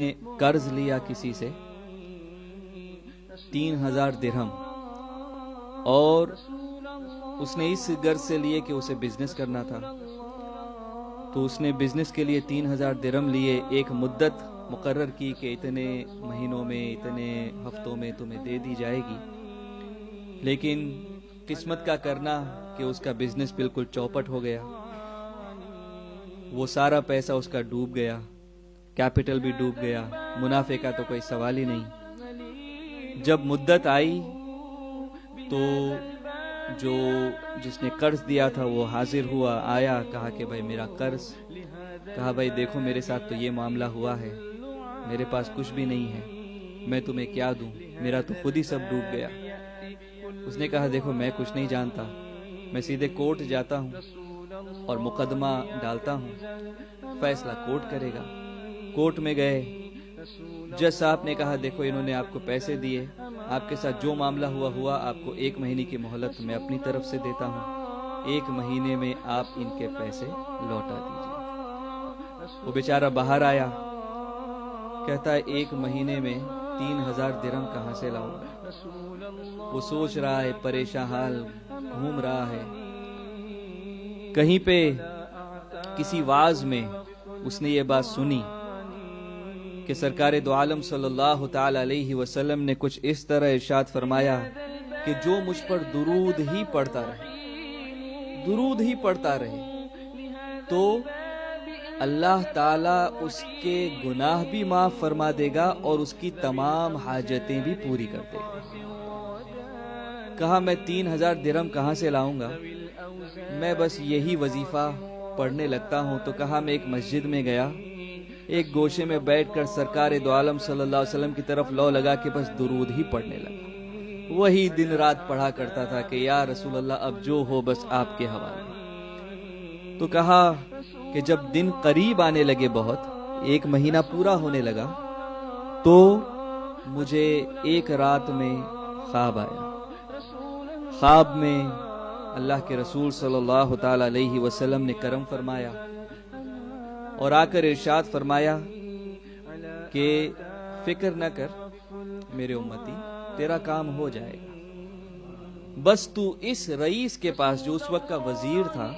نے قرض لیا کسی سے 3000 درہم، اور اس نے اس غرض سے لیے کہ اسے بزنس کرنا تھا، تو اس نے بزنس کے لیے 3000 درہم لیے، ایک مدت مقرر کی کہ اتنے مہینوں میں اتنے ہفتوں میں تمہیں دے دی جائے گی، لیکن قسمت کا کرنا کہ اس کا بزنس بالکل چوپٹ ہو گیا، وہ سارا پیسہ اس کا ڈوب گیا، کیپٹل بھی ڈوب گیا، منافع کا تو کوئی سوال ہی نہیں۔ جب مدت آئی تو جس نے قرض دیا تھا وہ حاضر ہوا، آیا، کہا کہ بھائی میرا قرض، کہا بھائی دیکھو میرے ساتھ تو یہ معاملہ ہوا ہے، میرے پاس کچھ بھی نہیں ہے، میں تمہیں کیا دوں، میرا تو خود ہی سب ڈوب گیا۔ اس نے کہا دیکھو میں کچھ نہیں جانتا، میں سیدھے کورٹ جاتا ہوں اور مقدمہ ڈالتا ہوں، فیصلہ کورٹ کرے گا۔ کورٹ میں گئے، جج صاحب نے کہا دیکھو انہوں نے آپ کو پیسے دیے، آپ کے ساتھ جو معاملہ ہوا، آپ کو 1 مہینے کی مہلت میں اپنی طرف سے دیتا ہوں، 1 مہینے میں آپ ان کے پیسے لوٹا دیجیے۔ وہ بیچارہ باہر آیا، کہتا ہے 1 مہینے میں 3000 درہم کہاں سے لاؤں گا؟ وہ سوچ رہا ہے، پریشان حال گھوم رہا ہے۔ کہیں پہ کسی واعظ میں اس نے یہ بات سنی کہ سرکار دو عالم صلی اللہ تعالی علیہ وسلم نے کچھ اس طرح ارشاد فرمایا کہ جو مجھ پر درود ہی پڑھتا رہے تو اللہ تعالیٰ اس کے گناہ بھی معاف فرما دے گا اور اس کی تمام حاجتیں بھی پوری کر دے گا۔ کہا میں 3000 درہم کہاں سے لاؤں گا، میں بس یہی وظیفہ پڑھنے لگتا ہوں۔ تو کہا میں ایک مسجد میں گیا، ایک گوشے میں بیٹھ کر سرکار دو عالم صلی اللہ علیہ وسلم کی طرف لو لگا کہ بس درود ہی پڑھنے لگا، وہی دن رات پڑھا کرتا تھا کہ یا رسول اللہ اب جو ہو بس آپ کے حوالے۔ تو کہا کہ جب دن قریب آنے لگے، بہت 1 مہینہ پورا ہونے لگا، تو مجھے ایک رات میں خواب آیا۔ خواب میں اللہ کے رسول صلی اللہ تعالی علیہ وسلم نے کرم فرمایا اور آ کر ارشاد فرمایا کہ فکر نہ کر میرے امتی، تیرا کام ہو جائے گا، بس تو اس رئیس کے پاس جو اس وقت کا وزیر تھا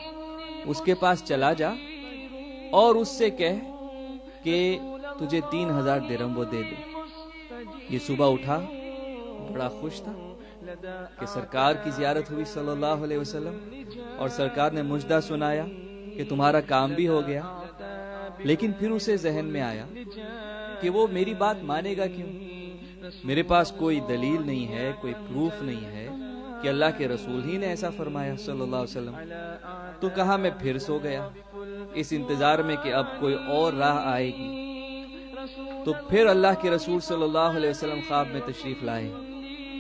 اس کے پاس چلا جا اور اس سے کہہ کہ تجھے 3000 درہم وہ دے دے۔ یہ صبح اٹھا، بڑا خوش تھا کہ سرکار کی زیارت ہوئی صلی اللہ علیہ وسلم، اور سرکار نے مجدہ سنایا کہ تمہارا کام بھی ہو گیا، لیکن پھر اسے ذہن میں آیا کہ وہ میری بات مانے گا کیوں؟ میرے پاس کوئی دلیل نہیں ہے، کوئی پروف نہیں ہے کہ اللہ کے رسول ہی نے ایسا فرمایا صلی اللہ علیہ وسلم۔ تو کہا میں پھر سو گیا اس انتظار میں کہ اب کوئی اور راہ آئے گی۔ تو پھر اللہ کے رسول صلی اللہ علیہ وسلم خواب میں تشریف لائے،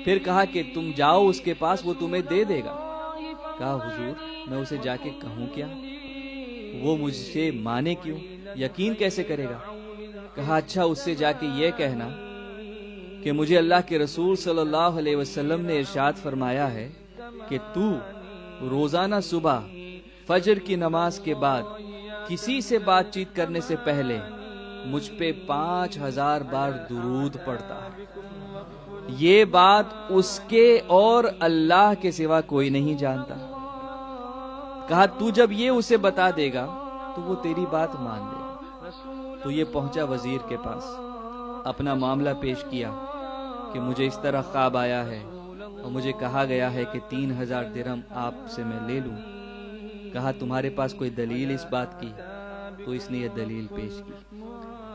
پھر کہا کہ تم جاؤ اس کے پاس، وہ تمہیں دے دے گا۔ کہا حضور میں اسے جا کے کہوں کیا، وہ مجھ سے مانے کیوں، یقین کیسے کرے گا؟ کہا اچھا اس سے جا کے یہ کہنا کہ مجھے اللہ کے رسول صلی اللہ علیہ وسلم نے ارشاد فرمایا ہے کہ تو روزانہ صبح فجر کی نماز کے بعد کسی سے بات چیت کرنے سے پہلے مجھ پہ 5000 بار درود پڑتا ہے، یہ بات اس کے اور اللہ کے سوا کوئی نہیں جانتا۔ کہا تو جب یہ اسے بتا دے گا تو وہ تیری بات مان لے گا۔ تو یہ پہنچا وزیر کے پاس، اپنا معاملہ پیش کیا کہ مجھے اس طرح خواب آیا ہے اور مجھے کہا گیا ہے کہ 3000 درہم آپ سے میں لے لوں۔ کہا تمہارے پاس کوئی دلیل اس بات کی؟ تو اس نے یہ دلیل پیش کی۔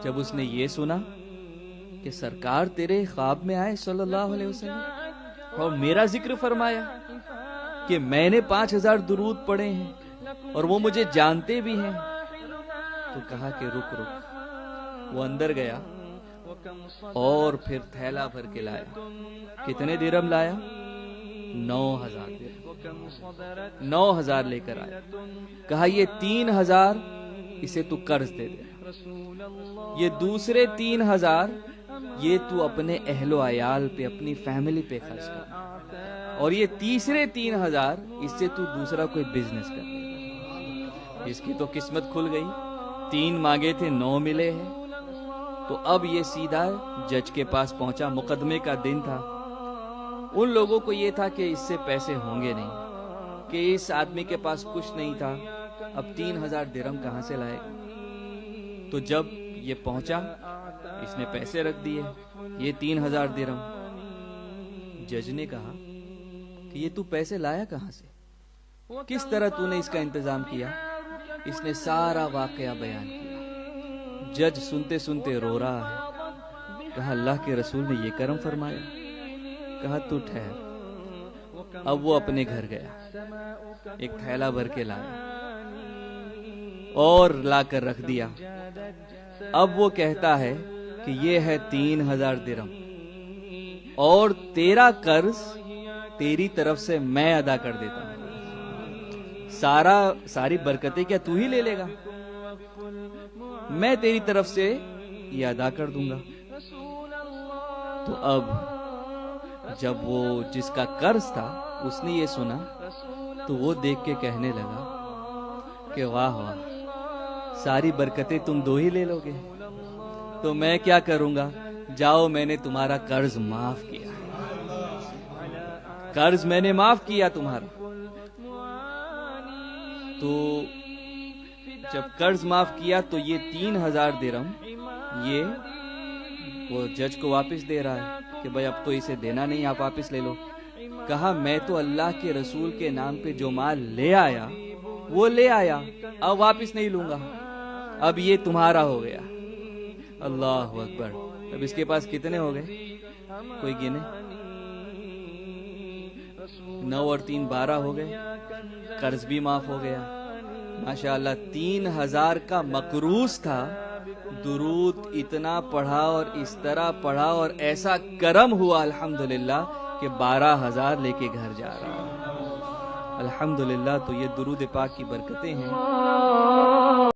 جب اس نے یہ سنا کہ سرکار تیرے خواب میں آئے صلی اللہ علیہ وسلم اور میرا ذکر فرمایا کہ میں نے 5000 درود پڑھے ہیں اور وہ مجھے جانتے بھی ہیں، تو کہا کہ رک۔ وہ اندر گیا اور پھر تھیلا بھر کے لایا۔ کتنے درہم لایا؟ 9000 درہم، 9000 لے کر آیا۔ کہا یہ 3000 اسے تو قرض دے دے، یہ دوسرے 3000 یہ تو اپنے اہل و عیال پہ، اپنی فیملی پہ خرچ کر، اور یہ تیسرے 3000 اس سے تو دوسرا کوئی بزنس کر۔ اس کی تو قسمت کھل گئی، 3 مانگے تھے 9 ملے ہیں۔ تو اب یہ سیدھا جج کے پاس پہنچا، مقدمے کا دن تھا۔ ان لوگوں کو یہ تھا کہ اس سے پیسے ہوں گے نہیں، کہ اس آدمی کے پاس کچھ نہیں تھا، اب 3000 درہم کہاں سے لائے۔ تو جب یہ پہنچا، اس نے پیسے رکھ دیے، یہ 3000 درہم۔ جج نے کہا کہ یہ تو پیسے لایا کہاں سے، کس طرح تو نے اس کا انتظام کیا؟ اس نے سارا واقعہ بیان کیا۔ جج سنتے سنتے رو رہا ہے۔ کہا اللہ کے رسول نے یہ کرم فرمایا؟ کہا تو ٹھہر۔ اب وہ اپنے گھر گیا، ایک تھیلا بھر کے لایا اور لا کر رکھ دیا۔ اب وہ کہتا ہے کہ یہ ہے 3000 درہم، اور تیرا قرض تیری طرف سے میں ادا کر دیتا ہوں، ساری برکتیں کیا تو ہی لے لے گا؟ میں تیری طرف سے یہ ادا کر دوں گا۔ تو اب جب وہ جس کا قرض تھا اس نے یہ سنا تو وہ دیکھ کے کہنے لگا کہ واہ واہ، ساری برکتیں تم دو ہی لے لو گے، تو میں کیا کروں گا؟ جاؤ، میں نے تمہارا قرض معاف کیا، قرض میں نے معاف کیا تمہارا۔ تو جب قرض معاف کیا تو یہ 3000 درہم یہ وہ جج کو واپس دے رہا ہے کہ بھائی اب تو اسے دینا نہیں، آپ واپس لے لو۔ کہا میں تو اللہ کے رسول کے نام پہ جو مال لے آیا وہ لے آیا، اب واپس نہیں لوں گا، اب یہ تمہارا ہو گیا۔ اللہ اکبر۔ اب اس کے پاس کتنے ہو گئے؟ کوئی گنے؟ 9 اور 3 12 ہو گئے، قرض بھی معاف ہو گیا۔ ماشاءاللہ 3000 کا مقروض تھا، درود اتنا پڑھا اور اس طرح پڑھا اور ایسا کرم ہوا الحمدللہ کہ 12000 لے کے گھر جا رہا ہے۔ الحمدللہ۔ تو یہ درود پاک کی برکتیں ہیں۔